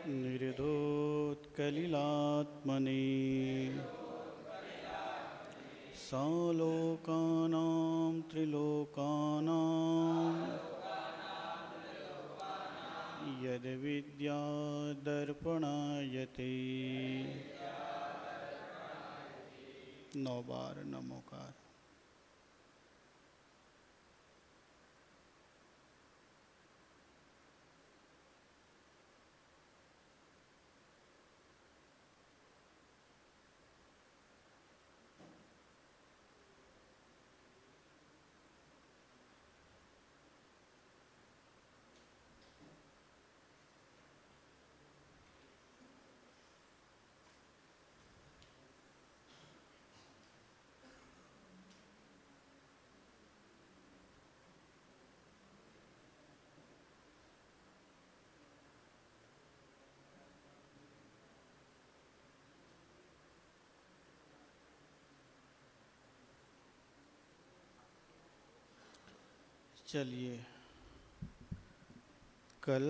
निरधोत्कलिलात्मने सालोकानां त्रिलोकानां यद्विद्यादर्पणायते। 9 बार नमोकार। चलिए, कल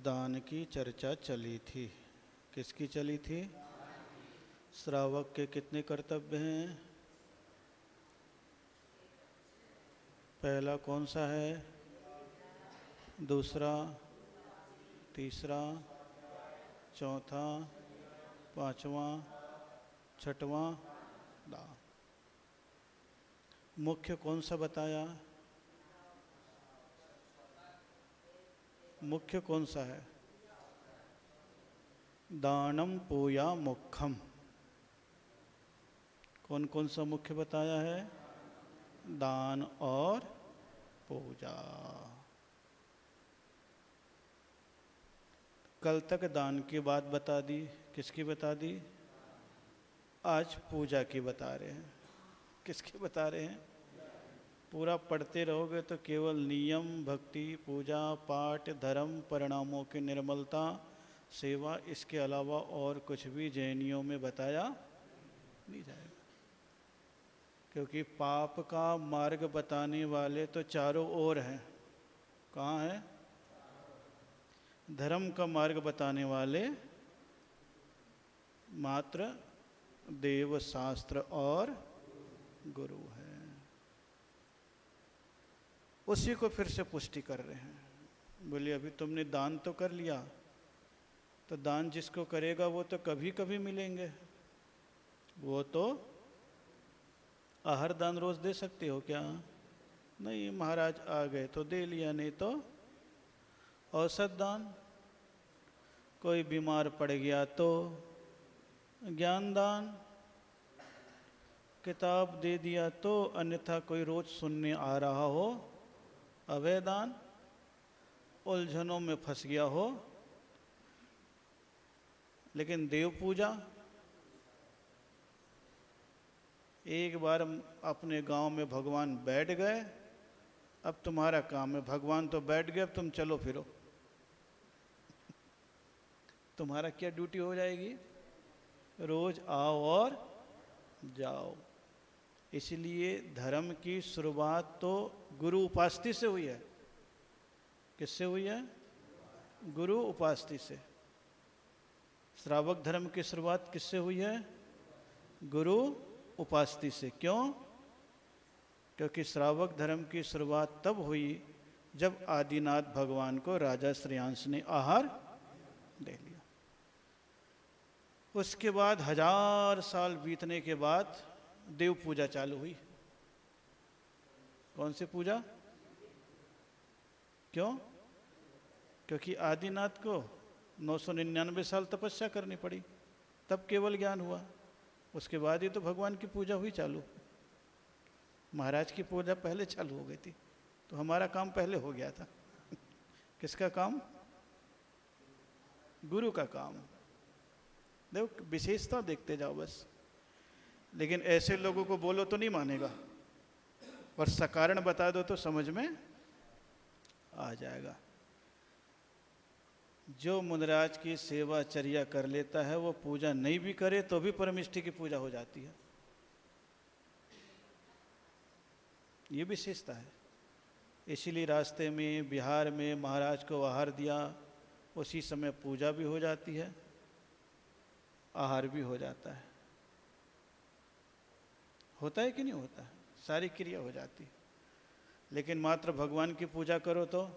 दान की चर्चा चली थी। किसकी चली थी? श्रावक के कितने कर्तव्य हैं? पहला कौन सा है? दूसरा, तीसरा, चौथा, पांचवा, छठवां, दान। मुख्य कौन सा बताया? मुख्य कौन सा है? दानम पूया मुख्यम। कौन कौन सा मुख्य बताया है? दान और पूजा। कल तक दान की बात बता दी। किसकी बता दी? आज पूजा की बता रहे हैं। किसकी बता रहे हैं? पूरा पढ़ते रहोगे तो केवल नियम, भक्ति, पूजा, पाठ, धर्म, परिणामों की निर्मलता, सेवा, इसके अलावा और कुछ भी जैनियों में बताया नहीं जाएगा। क्योंकि पाप का मार्ग बताने वाले तो चारों ओर हैं। कहाँ हैं? धर्म का मार्ग बताने वाले मात्र देव, शास्त्र और गुरु हैं। उसी को फिर से पुष्टि कर रहे हैं। बोलिए, अभी तुमने दान तो कर लिया, तो दान जिसको करेगा वो तो कभी कभी मिलेंगे। वो तो आहार दान रोज दे सकते हो क्या? नहीं, महाराज आ गए तो दे लिया, नहीं तो औसत दान। कोई बीमार पड़ गया तो ज्ञान दान, किताब दे दिया तो, अन्यथा कोई रोज सुनने आ रहा हो अभय दान, उलझनों में फंस गया हो लेकिन देव पूजा। एक बार अपने गांव में भगवान बैठ गए, अब तुम्हारा काम है। भगवान तो बैठ गए, अब तुम चलो फिरो। तुम्हारा क्या ड्यूटी हो जाएगी? रोज आओ और जाओ। इसलिए धर्म की शुरुआत तो गुरु उपासति से हुई है। किससे हुई है? गुरु उपासति से। श्रावक धर्म की शुरुआत किससे हुई है? गुरु उपासति से। क्यों? क्योंकि श्रावक धर्म की शुरुआत तब हुई जब आदिनाथ भगवान को राजा श्रेयांश ने आहार दे लिया। उसके बाद 1000 साल बीतने के बाद देव पूजा चालू हुई। कौन सी पूजा? क्यों? क्योंकि आदिनाथ को 999 साल तपस्या करनी पड़ी, तब केवल ज्ञान हुआ। उसके बाद ही तो भगवान की पूजा हुई चालू। महाराज की पूजा पहले चालू हो गई थी, तो हमारा काम पहले हो गया था। किसका काम? गुरु का काम। देखो, विशेषता देखते जाओ बस। लेकिन ऐसे लोगों को बोलो तो नहीं मानेगा, और सकारण बता दो तो समझ में आ जाएगा। जो मुनिराज की सेवा चर्या कर लेता है, वो पूजा नहीं भी करे तो भी परमिष्टि की पूजा हो जाती है। ये विशेषता है। इसीलिए रास्ते में बिहार में महाराज को आहार दिया, उसी समय पूजा भी हो जाती है, आहार भी हो जाता है। होता है कि नहीं होता है? सारी क्रिया हो जाती है। लेकिन मात्र भगवान की पूजा करो तो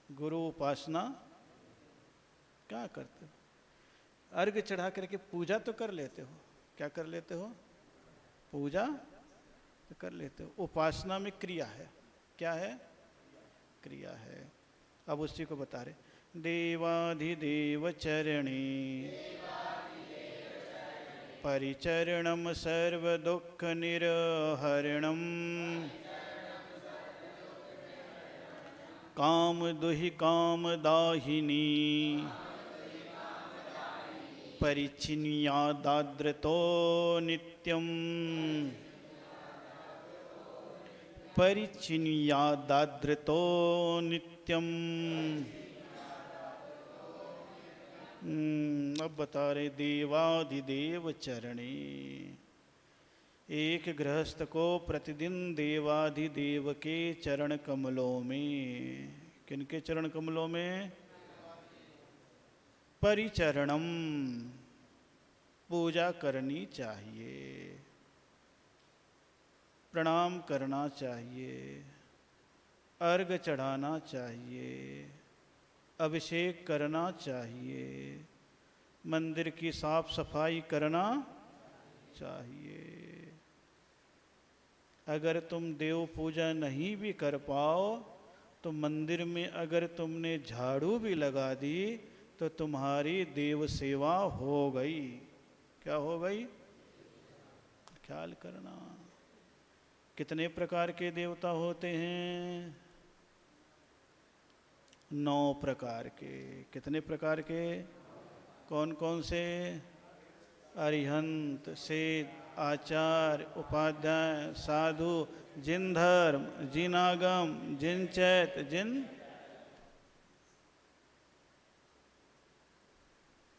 गुरु उपासना क्या करते हो? अर्घ चढ़ा करके पूजा तो कर लेते हो। क्या कर लेते हो? पूजा तो कर लेते हो। उपासना में क्रिया है। क्या है? क्रिया है। अब उसी को बता रहे, देवाधिदेव चरणी परिचरणम सर्व दुख निरहरणम काम दुहि काम दाहिनी परिचिन्यादाद्रतो नित्यम परिचिन्यादाद्रतो नित्यम। अब बता रहे देवाधिदेव चरणी। एक गृहस्थ को प्रतिदिन देवाधिदेव के चरण कमलों में, किनके चरण कमलों में? परिचरणम, पूजा करनी चाहिए, प्रणाम करना चाहिए, अर्घ चढ़ाना चाहिए, अभिषेक करना चाहिए, मंदिर की साफ सफाई करना चाहिए। अगर तुम देव पूजा नहीं भी कर पाओ तो मंदिर में अगर तुमने झाड़ू भी लगा दी तो तुम्हारी देव सेवा हो गई। क्या हो गई? ख्याल करना। कितने प्रकार के देवता होते हैं? 9 प्रकार के। कितने प्रकार के? कौन कौन से? अरिहंत, सेठ, आचार्य, उपाध्याय, साधु, जिन धर्म, जिन आगम, जिन चैत, जिन।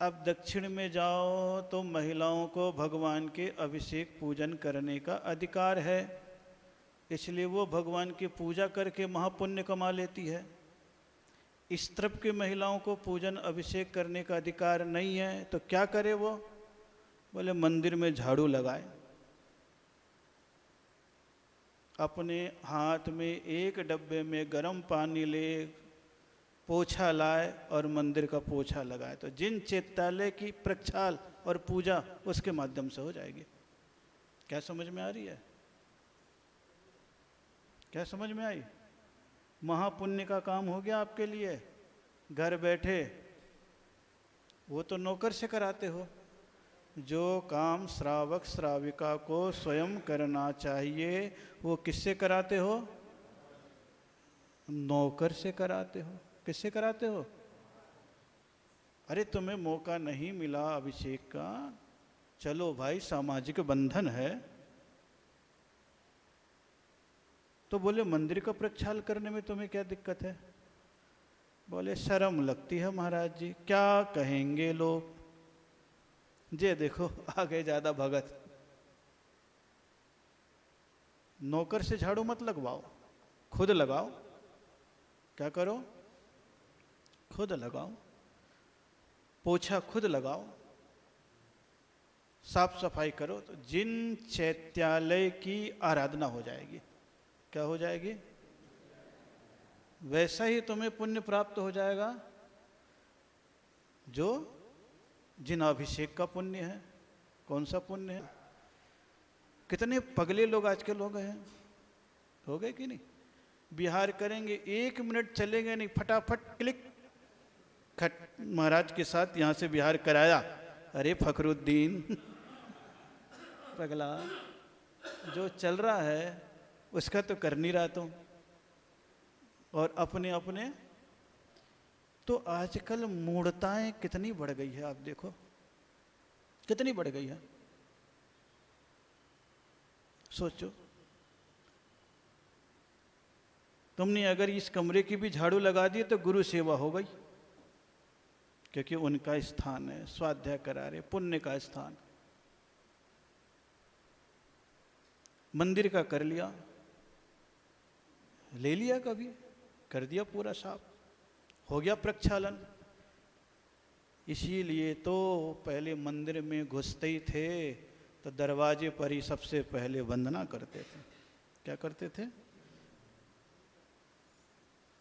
अब दक्षिण में जाओ तो महिलाओं को भगवान के अभिषेक पूजन करने का अधिकार है, इसलिए वो भगवान की पूजा करके महापुण्य कमा लेती है। इस तरफ की महिलाओं को पूजन अभिषेक करने का अधिकार नहीं है, तो क्या करे वो? बोले मंदिर में झाड़ू लगाए, अपने हाथ में एक डब्बे में गर्म पानी ले, पोछा लाए और मंदिर का पोछा लगाए, तो जिन चैत्यालय की प्रक्षाल और पूजा उसके माध्यम से हो जाएगी। क्या समझ में आ रही है? क्या समझ में आई? महापुण्य का काम हो गया आपके लिए घर बैठे। वो तो नौकर से कराते हो। जो काम श्रावक श्राविका को स्वयं करना चाहिए वो किससे कराते हो? नौकर से कराते हो। किससे कराते हो? अरे तुम्हें मौका नहीं मिला अभिषेक का, चलो भाई सामाजिक बंधन है, तो बोले मंदिर का प्रक्षाल करने में तुम्हें क्या दिक्कत है? बोले शर्म लगती है महाराज जी, क्या कहेंगे लोग। जे देखो आगे ज्यादा भगत। नौकर से झाड़ू मत लगवाओ, खुद लगाओ। क्या करो? खुद लगाओ, पोछा खुद लगाओ, साफ सफाई करो, तो जिन चैत्यालय की आराधना हो जाएगी। क्या हो जाएगी? वैसा ही तुम्हें पुण्य प्राप्त हो जाएगा जो जिन अभिषेक का पुण्य है। कौन सा पुण्य है? कितने पगले लोग आज के लोग हैं, हो गए कि नहीं? बिहार करेंगे, 1 मिनट चलेंगे नहीं, फटाफट क्लिक खट महाराज के साथ यहां से बिहार कराया। अरे फखरुद्दीन पगला, जो चल रहा है उसका तो कर नहीं रहा तुम, और अपने अपने। तो आजकल मूढ़ताएं कितनी बढ़ गई है, आप देखो कितनी बढ़ गई है। सोचो, तुमने अगर इस कमरे की भी झाड़ू लगा दी तो गुरु सेवा हो गई, क्योंकि उनका स्थान है, स्वाध्याय करा रहे, पुण्य का स्थान। मंदिर का कर लिया, ले लिया, कभी कर दिया पूरा साफ, हो गया प्रक्षालन। इसीलिए तो पहले मंदिर में घुसते ही थे तो दरवाजे पर ही सबसे पहले वंदना करते थे। क्या करते थे?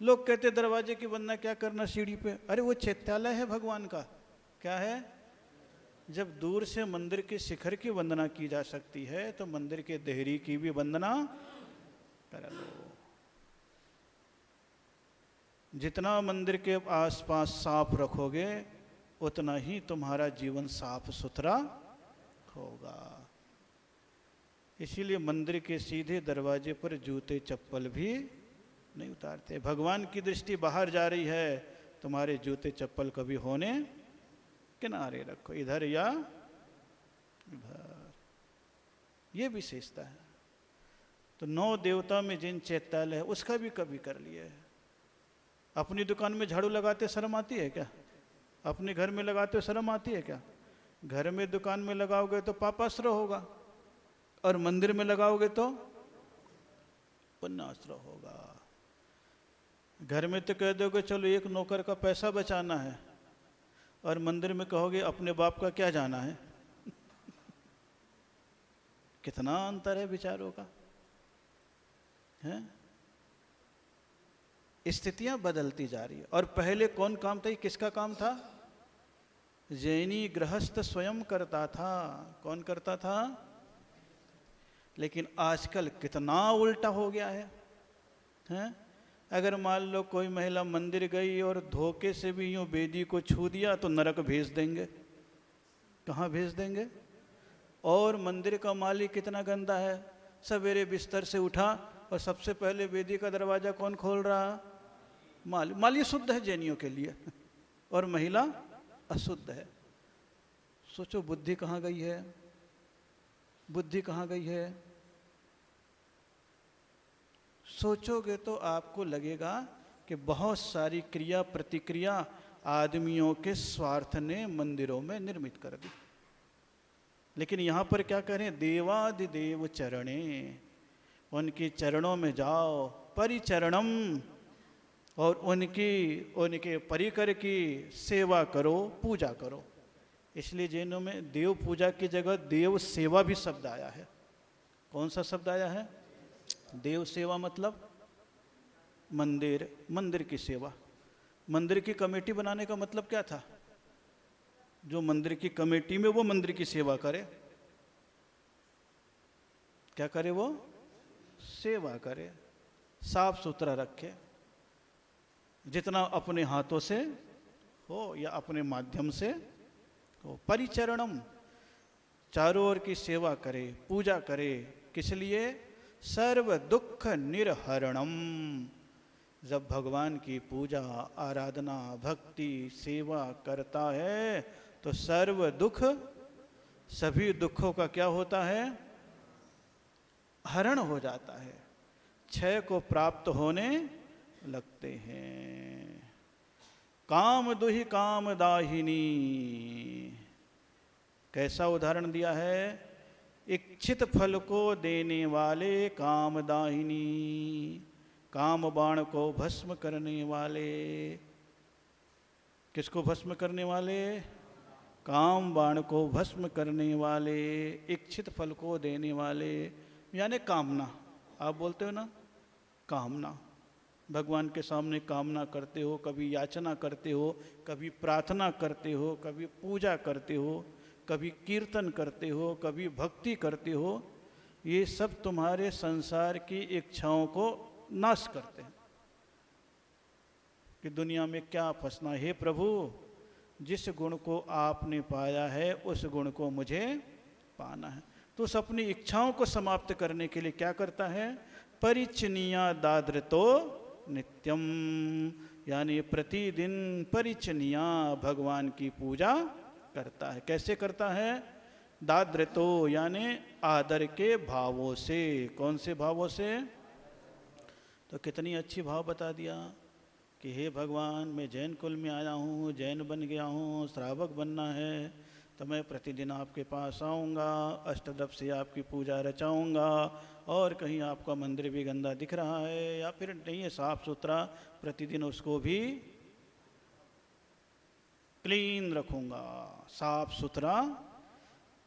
लोग कहते दरवाजे की वंदना क्या करना सीढ़ी पे, अरे वो चैत्यालय है भगवान का। क्या है? जब दूर से मंदिर के शिखर की वंदना की जा सकती है तो मंदिर के देहरी की भी वंदना कर लो। जितना मंदिर के आसपास साफ रखोगे उतना ही तुम्हारा जीवन साफ सुथरा होगा। इसीलिए मंदिर के सीधे दरवाजे पर जूते चप्पल भी नहीं उतारते। भगवान की दृष्टि बाहर जा रही है, तुम्हारे जूते चप्पल कभी होने किनारे रखो, इधर या इधर। ये विशेषता है। तो 9 देवता में जिन चैत्यालय है उसका भी कभी कर लिया है। अपनी दुकान में झाड़ू लगाते शर्म आती है क्या? अपने घर में लगाते हो शर्म आती है क्या? घर में दुकान में लगाओगे तो पापाश्र होगा और मंदिर में लगाओगे तो पुण्याश्र होगा। घर में तो कह दोगे चलो एक नौकर का पैसा बचाना है और मंदिर में कहोगे अपने बाप का क्या जाना है। कितना अंतर है विचारों का, है? स्थितियां बदलती जा रही है। और पहले कौन काम था? किसका काम था? जैनी गृहस्थ स्वयं करता था। कौन करता था? लेकिन आजकल कितना उल्टा हो गया है, हैं? अगर मान लो कोई महिला मंदिर गई और धोखे से भी यूं वेदी को छू दिया तो नरक भेज देंगे। कहाँ भेज देंगे? और मंदिर का माली कितना गंदा है, सवेरे बिस्तर से उठा और सबसे पहले वेदी का दरवाजा कौन खोल रहा? माली। माली शुद्ध है जैनियों के लिए और महिला अशुद्ध है। सोचो बुद्धि कहाँ गई है, बुद्धि कहाँ गई है? सोचोगे तो आपको लगेगा कि बहुत सारी क्रिया प्रतिक्रिया आदमियों के स्वार्थ ने मंदिरों में निर्मित कर दी। लेकिन यहाँ पर क्या करें? देवादिदेव चरणे, उनके चरणों में जाओ, परिचरणम, और उनके परिकर की सेवा करो, पूजा करो। इसलिए जैनों में देव पूजा की जगह देव सेवा भी शब्द आया है। कौन सा शब्द आया है? देव सेवा मतलब मंदिर की सेवा। मंदिर की कमेटी बनाने का मतलब क्या था? जो मंदिर की कमेटी में वो मंदिर की सेवा करे। क्या करे? वो सेवा करे, साफ सुथरा रखे, जितना अपने हाथों से हो या अपने माध्यम से हो। परिचरणम, चारों ओर की सेवा करे, पूजा करे। किस लिए? सर्व दुख निर्हरणम। जब भगवान की पूजा, आराधना, भक्ति, सेवा करता है तो सर्व दुख, सभी दुखों का क्या होता है? हरण हो जाता है, क्षय को प्राप्त होने लगते हैं। काम दुहि काम दाहिनी, कैसा उदाहरण दिया है? इच्छित फल को देने वाले कामदाहिनी, काम बाण को भस्म करने वाले। किसको भस्म करने वाले? काम बाण को भस्म करने वाले, इच्छित फल को देने वाले, यानी कामना। आप बोलते हो ना कामना, भगवान के सामने कामना करते हो, कभी याचना करते हो, कभी प्रार्थना करते हो, कभी पूजा करते हो, कभी कीर्तन करते हो, कभी भक्ति करते हो। ये सब तुम्हारे संसार की इच्छाओं को नाश करते हैं कि दुनिया में क्या फंसना। हे प्रभु, जिस गुण को आपने पाया है उस गुण को मुझे पाना है। तो उस अपनी इच्छाओं को समाप्त करने के लिए क्या करता है? परिचनिया दाद्रतो नित्यम, यानी प्रतिदिन परिचनिया भगवान की पूजा करता है। कैसे करता है? दाद्रतो यानी आदर के भावों से। कौन से भावों से? तो कितनी अच्छी भाव बता दिया कि हे भगवान, मैं जैन कुल में आया हूँ, जैन बन गया हूँ, श्रावक बनना है तो मैं प्रतिदिन आपके पास आऊँगा, अष्टदप से आपकी पूजा रचाऊँगा। और कहीं आपका मंदिर भी गंदा दिख रहा है या फिर नहीं है साफ़ सुथरा, प्रतिदिन उसको भी क्लीन रखूँगा, साफ सुथरा।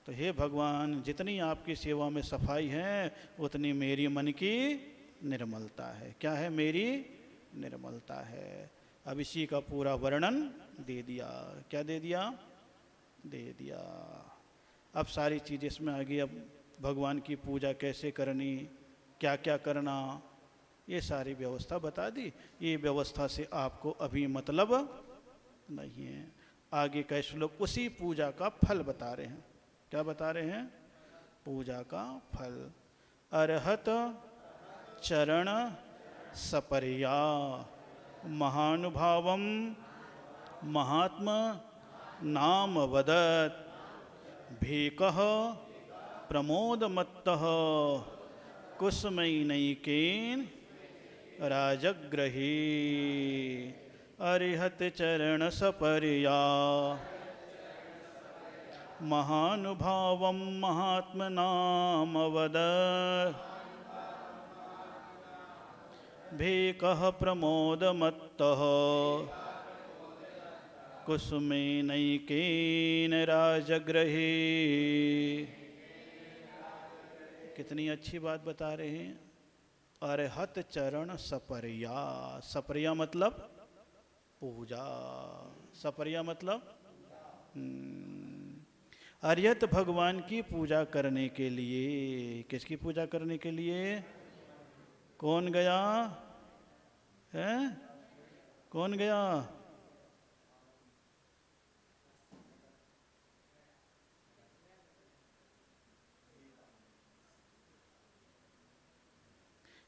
तो हे भगवान, जितनी आपकी सेवा में सफाई है उतनी मेरी मन की निर्मलता है। क्या है? मेरी निर्मलता है। अब इसी का पूरा वर्णन दे दिया। क्या दे दिया? दे दिया। अब सारी चीज़ इसमें आ गई। अब भगवान की पूजा कैसे करनी, क्या क्या करना, ये सारी व्यवस्था बता दी। ये व्यवस्था से आपको अभी मतलब नहीं है। आगे का श्लोक उसी पूजा का फल बता रहे हैं। क्या बता रहे हैं? पूजा का फल। अरहत चरण सपर्या महानुभावम महात्म नाम वदत भेकः प्रमोदमत्तः कुसुमैनैकेन राजग्रही अरिहत चरण सपर्या महानुभावं महात्मनाम वदत् भेकः प्रमोदमत्तः कुसुमैनैकेन राजग्रही। कितनी अच्छी बात बता रहे हैं। अरहत चरण सपर्या। सपर्या मतलब पूजा। सपर्या मतलब अरिहत भगवान की पूजा करने के लिए। किसकी पूजा करने के लिए? कौन गया है? कौन गया?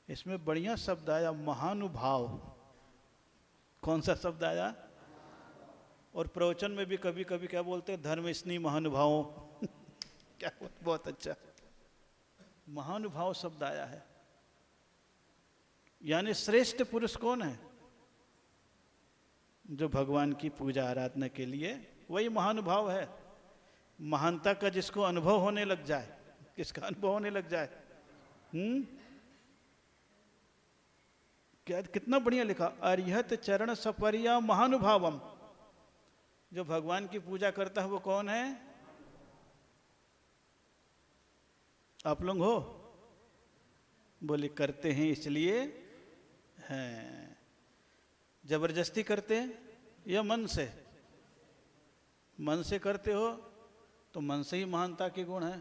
इसमें बढ़िया शब्द आया, महानुभाव। कौन सा शब्द आया? और प्रवचन में भी कभी कभी क्या बोलते हैं? धर्म स्नेही महानुभावों। क्या? बहुत अच्छा, महानुभाव शब्द आया है। यानी श्रेष्ठ पुरुष कौन है? जो भगवान की पूजा आराधना के लिए, वही महानुभाव है। महानता का जिसको अनुभव होने लग जाए। किसका अनुभव होने लग जाए? क्या कितना बढ़िया लिखा, अरिहत चरण सपर्या महानुभावम। जो भगवान की पूजा करता है वो कौन है? आप लोग हो? बोले करते हैं इसलिए हैं। जबरदस्ती करते हैं या मन से? मन से करते हो तो मन से ही महानता के गुण है,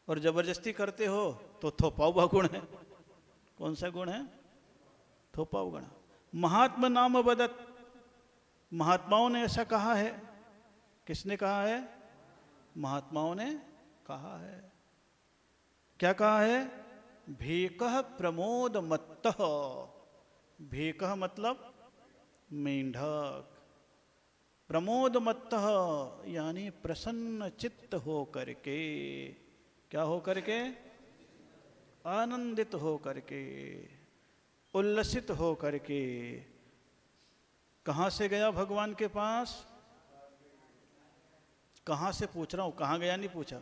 और जबरदस्ती करते हो तो थोपा हुआ गुण है। कौन सा गुण है? थोपा हुआ गुण। महात्मा नाम वदत। महात्माओं ने ऐसा कहा है। किसने कहा है? महात्माओं ने कहा है। क्या कहा है? भेकः प्रमोद मत्तः। भेकः मतलब मेंढक। प्रमोद मत्तः यानी प्रसन्न चित्त हो करके। क्या हो करके? आनंदित हो करके, उल्लसित हो करके। कहाँ से गया भगवान के पास? कहाँ से पूछ रहा हूँ, कहाँ गया नहीं पूछा,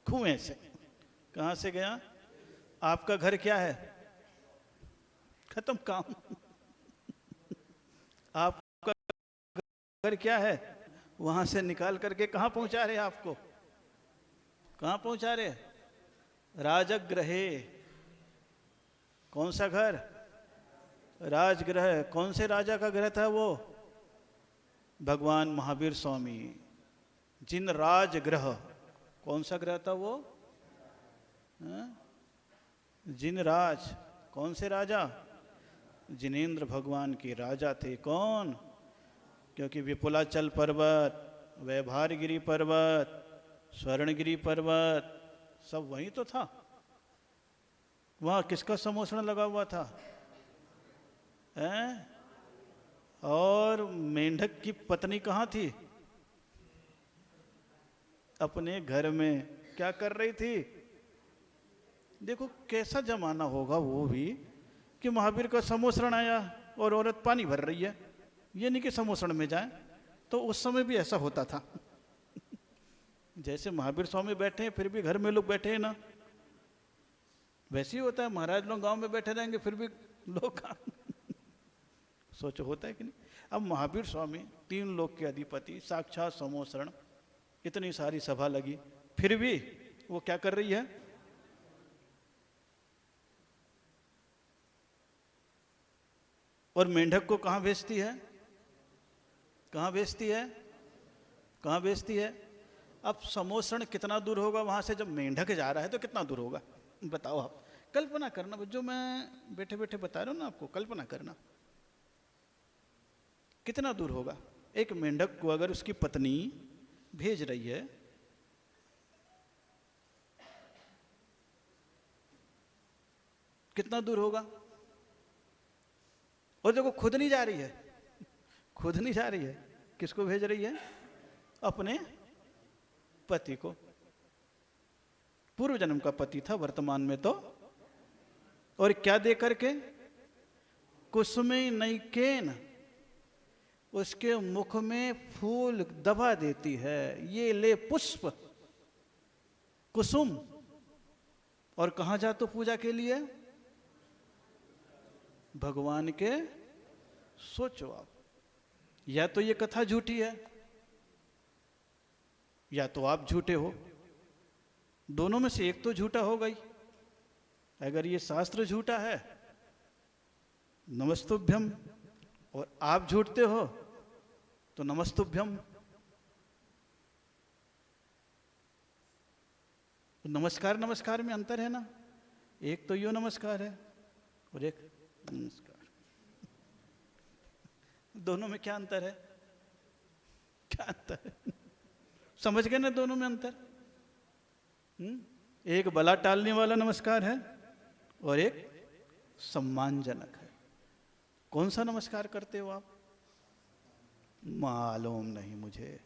कुएं से। कहाँ से गया? आपका घर क्या है? खत्म काम। आपका घर क्या है? वहां से निकाल करके कहाँ पहुंचा रहे आपको? कहाँ पहुंचा रहे? राजगृहे। कौन सा घर? राजगृह। कौन से राजा का घर था वो? भगवान महावीर स्वामी। जिन राजगृह। कौन सा ग्रह था वो? जिन राज। कौन से राजा? जिनेंद्र भगवान के राजा थे। कौन? क्योंकि विपुलाचल पर्वत, वैभारगिरी पर्वत, स्वर्णगिरी पर्वत सब वहीं तो था। वहाँ किसका समोषण लगा हुआ था? और मेंढक की पत्नी कहाँ थी? अपने घर में क्या कर रही थी? देखो कैसा जमाना होगा वो भी, कि महावीर का समोषण आया और औरत पानी भर रही है। ये नहीं कि समोषण में जाए। तो उस समय भी ऐसा होता था। जैसे महावीर स्वामी बैठे हैं फिर भी घर में लोग बैठे हैं ना, वैसे ही होता है। महाराज लोग गांव में बैठे रहेंगे फिर भी लोग सोचो होता है कि नहीं? अब महावीर स्वामी 3 लोक के अधिपति साक्षात समोसरण, इतनी सारी सभा लगी, फिर भी वो क्या कर रही है? और मेंढक को कहाँ भेजती है? कहाँ भेजती है? कहाँ भेजती है? अब समोसरण कितना दूर होगा वहां से? जब मेंढक जा रहा है तो कितना दूर होगा बताओ आप, कल्पना करना। जो मैं बैठे बैठे बता रहा हूं ना आपको, कल्पना करना कितना दूर होगा। एक मेंढक को अगर उसकी पत्नी भेज रही है, कितना दूर होगा? और देखो खुद नहीं जा रही है, खुद नहीं जा रही है, किसको भेज रही है? अपने पति को। पूर्व जन्म का पति था, वर्तमान में तो। और क्या दे करके? कुसुमे नैकेन, उसके मुख में फूल दबा देती है, ये ले पुष्प कुसुम। और कहां जा तो पूजा के लिए? भगवान के। सोचो आप, या तो ये कथा झूठी है या तो आप झूठे हो, दोनों में से एक तो झूठा हो गई। अगर ये शास्त्र झूठा है नमस्तुभ्यम, और आप झूठते हो तो नमस्तुभ्यम। तो नमस्कार नमस्कार में अंतर है ना, एक तो यो नमस्कार है और एक नमस्कार, दोनों में क्या अंतर है? क्या अंतर है? समझ गए ना दोनों में अंतर? एक बला टालने वाला नमस्कार है और एक सम्मानजनक है। कौन सा नमस्कार करते हो आप? मालूम नहीं मुझे।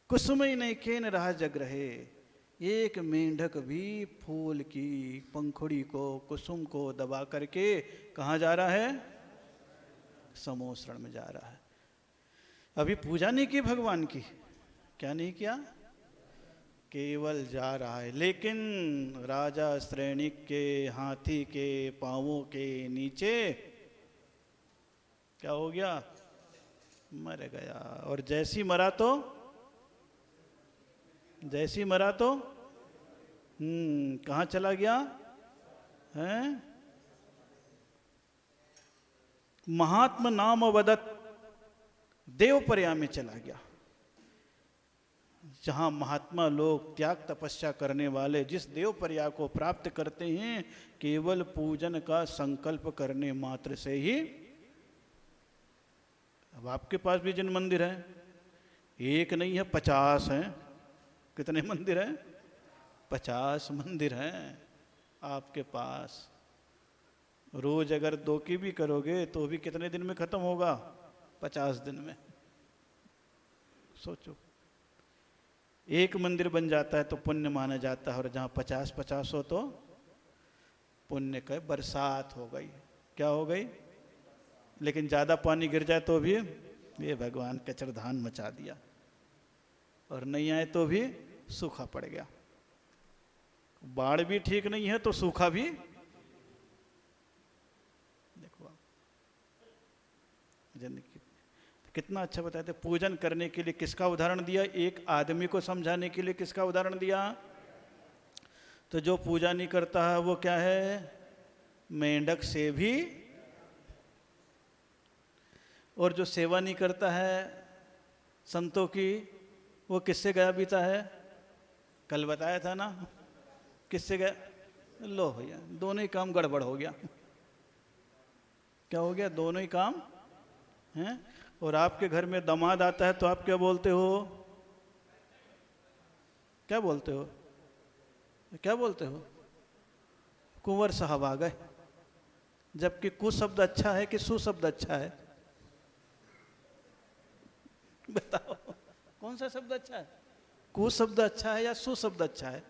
कुसुमई नहीं केन रहा जग रहे, एक मेंढक भी फूल की पंखुड़ी को, कुसुम को दबा करके कहाँ जा रहा है? समोसरण में जा रहा है। अभी पूजा नहीं की भगवान की, क्या नहीं किया, केवल जा रहा है। लेकिन राजा श्रेणिक के हाथी के पांवों के नीचे क्या हो गया? मर गया। और जैसी मरा तो कहाँ चला गया है? महात्मा नाम वदत, देवपर्या में चला गया, जहां महात्मा लोग त्याग तपस्या करने वाले जिस देवपर्या को प्राप्त करते हैं, केवल पूजन का संकल्प करने मात्र से ही। अब आपके पास भी जिन मंदिर हैं, एक नहीं है 50 हैं। कितने मंदिर हैं? 50 मंदिर हैं आपके पास। रोज अगर 2 की भी करोगे तो भी कितने दिन में खत्म होगा? 50 दिन में। सोचो, एक मंदिर बन जाता है तो पुण्य माना जाता है, और जहाँ 50-50 हो तो पुण्य का बरसात हो गई। क्या हो गई? लेकिन ज़्यादा पानी गिर जाए तो भी ये भगवान कचरधान मचा दिया, और नहीं आए तो भी सूखा पड़ गया। बाढ़ भी ठीक नहीं है तो सूखा भी। देखो आप कितना अच्छा बताए थे। पूजन करने के लिए किसका उदाहरण दिया? एक आदमी को समझाने के लिए किसका उदाहरण दिया? तो जो पूजा नहीं करता है वो क्या है? मेंढक से भी। और जो सेवा नहीं करता है संतों की, वो किससे गया बीता है? कल बताया था ना, किससे गया? लो भैया, दोनों ही काम गड़बड़ हो गया। क्या हो गया? दोनों ही काम हैं। और आपके घर में दामाद आता है तो आप क्या बोलते हो? क्या बोलते हो? क्या बोलते हो? कुंवर साहब आ गए। जबकि कु शब्द अच्छा है कि सु शब्द अच्छा है? बताओ कौन सा शब्द अच्छा है? कु शब्द अच्छा है या सु शब्द अच्छा है?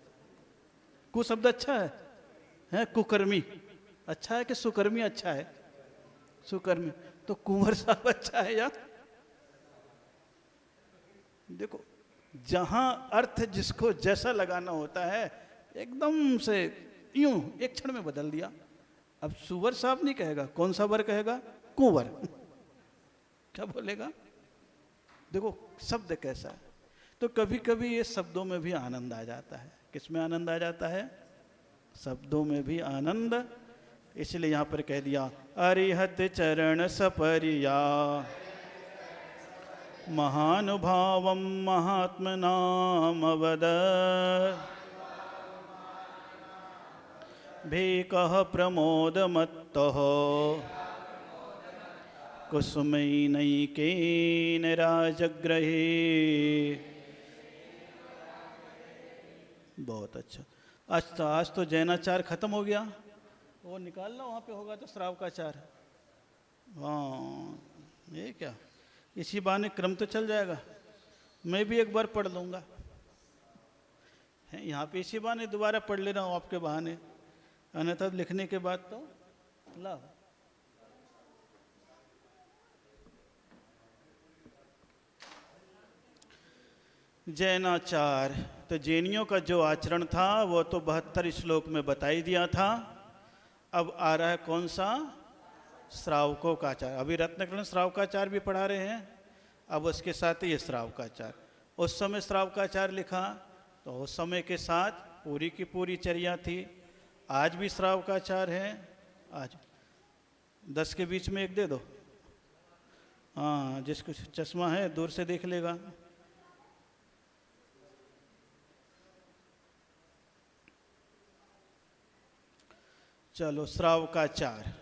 कु शब्द अच्छा है? कुकर्मी अच्छा है कि सुकर्मी अच्छा है? सुकर्मी। तो कुंवर साहब अच्छा है या? देखो, जहां अर्थ जिसको जैसा लगाना होता है एकदम से यूं एक क्षण में बदल दिया। अब सुवर साहब नहीं कहेगा, कौन सा वर कहेगा? कुंवर। क्या बोलेगा? देखो शब्द कैसा है। तो कभी कभी ये शब्दों में भी आनंद आ जाता है। किसमें आनंद आ जाता है? शब्दों में भी आनंद। इसलिए यहां पर कह दिया अरिहत चरण सपरिया महानुभावम महात्मनाम वद भेकः प्रमोदमत्तः कुसुमैनैकेन राजगृहे। बहुत अच्छा। आज तो जैनाचार खत्म हो गया। वो निकाल लो, वहाँ पे होगा तो श्रावकाचार। हाँ ये क्या, इसी बहाने क्रम तो चल जाएगा। मैं भी एक बार पढ़ लूँगा। यहाँ पे इसी बहाने दोबारा पढ़ ले रहा हूँ आपके बहाने, अन्यथा लिखने के बाद तो ला। जैनाचार, तो जैनियों का जो आचरण था वो तो 72 श्लोक में बता ही दिया था। अब आ रहा है कौन सा? श्रावकों का आचार। अभी रत्नकरण श्रावकाचार भी पढ़ा रहे हैं, अब उसके साथ ही ये श्रावकाचार। उस समय श्रावकाचार लिखा तो उस समय के साथ पूरी की पूरी चर्या थी। आज भी श्रावकाचार है। आज 10 के बीच में एक दे दो। हाँ, जिसको चश्मा है दूर से देख लेगा। चलो श्रावकाचार।